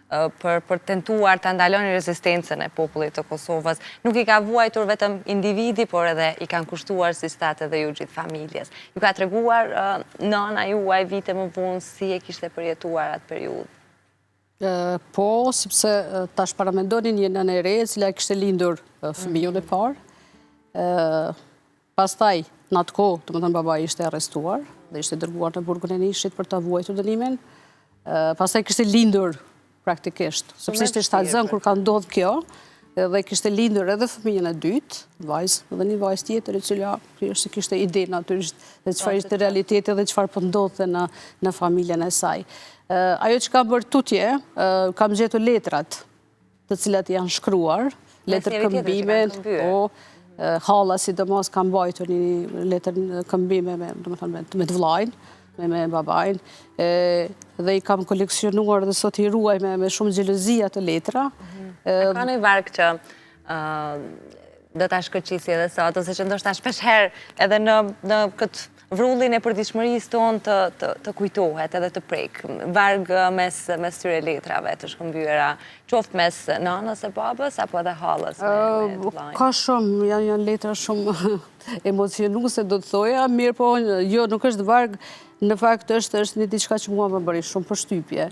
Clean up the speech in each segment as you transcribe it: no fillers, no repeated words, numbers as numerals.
për tentuar të ndaloni rezistencën e popullit të Kosovës. Nuk i ka vuajtur vetëm individi, por edhe i kanë kushtuar si stat edhe ju gjithë familjes. Ju ka treguar nëna juaj vite më vonë si e kishte përjetuar atë periudhë? Po, sepse tash paramendonin një nënë e re, e cila kishte lindur fëmijën e parë. Pastaj, në atë kohë, domethënë babai ishte arrestuar dhe ishte dërguar në Burgun e Nishit për ta vuajtur dënimin. Pastaj kishte lindur praktikisht, sepse ishte shtatzën kur ka ndodhur kjo, dhe kishte lindur edhe fëmijën e dytë, vajzë, dhe një vajzë tjetër e cila thjesht kishte ide natyrisht dhe çfarë ishte realiteti dhe çfarë po ndodhte në familjen e saj. Ajo që ka bërë tutje, kam gjetur letrat të cilat janë shkruar, letër këmbime, Halla sidomos ka mbajtur një letër këmbime me të vllajën, me babajnë, dhe i kam koleksionuar dhe sot i ruaj me shumë xhelozi ato letra. Ka një varg që do ta shkëlqisje edhe sot, ose që ndoshta shpeshherë edhe në këtë vrullin e përditshmërisë tonë të kujtohet edhe të prek. Varg mes tyre letrave të shkëmbyera, qoftë mes nënës e babës apo edhe hallës me vllajën. Ka shumë, janë letra shumë emocionuese do të thoja, mirë po jo, nuk është varg, në fakt është një diçka që mua më bëri shumë përshtypje.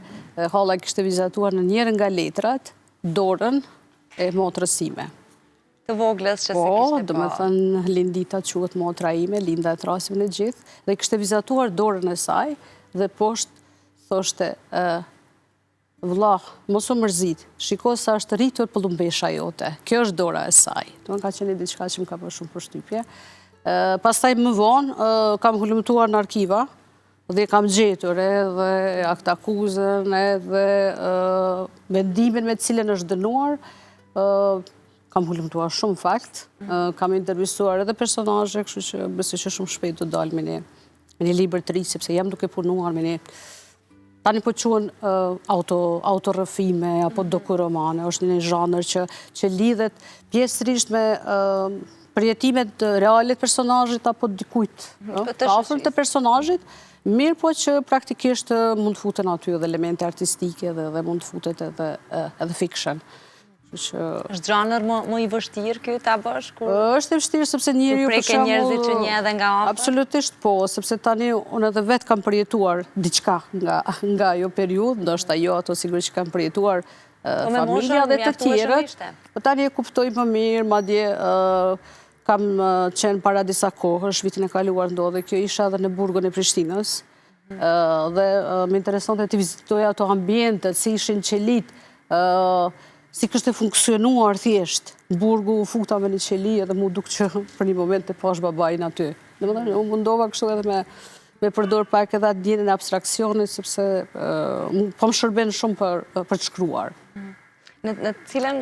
Halla kishte vizatuar në njërin nga letrat dorën e motrës sime. Të voglës që si kishte po. Do me thënë Lindita quhet motra ime, Linda e trasim në gjithë, dhe kishte vizatuar dorën e saj, dhe poshtë thoshte, vëlla, mos u mërzit, shiko sa është rritur pëllumbesha jote, kjo është dora e saj. Do ka qenë diçka që më ka bërë shumë përshtypje. Pastaj më vonë, kam hulumtuar në arkiva, dhe kam gjetur edhe aktakuzën, edhe mendimin me cilën është dënuar, kam hulumtuar shumë fakt, kam intervistuar edhe personazhe, kështu që besoj që shumë shpejt do dalë me një libër të ri, sepse jam duke punuar me një tani po quhen autorrëfime apo dokuromane, është një zhanër që lidhet pjesërisht me përjetimet reale të personazhit apo dikujt të afërt të personazhit, mirë po që praktikisht mund të futen aty edhe elemente artistike dhe mund të futet edhe fiction. Është zhanër më i vështirë kjo ta bësh? Është e vështirë sepse njeriu për shembull njerëzit që njeh edhe nga afër. Absolutisht po, sepse tani unë edhe vetë kam përjetuar diçka nga ajo periudhë, ndoshta jo ato sigurisht që kam përjetuar familja dhe të tjerët. Po tani e kuptoj më mirë, madje kam qenë para disa kohësh, vitin e kaluar ndodhe kjo, isha edhe në Burgun e Prishtinës, dhe më interesonte të vizitoja ato ambientet, si ishin qelit, si kështë e funksionuar thjesht. Burgu u futa me një qeli edhe mu duk që për një moment të pash babajin aty. Unë mundova kështu edhe me përdor pak edhe atë ndjenjën e abstraksionit, sepse po më shërben shumë për të shkruar. Në cilën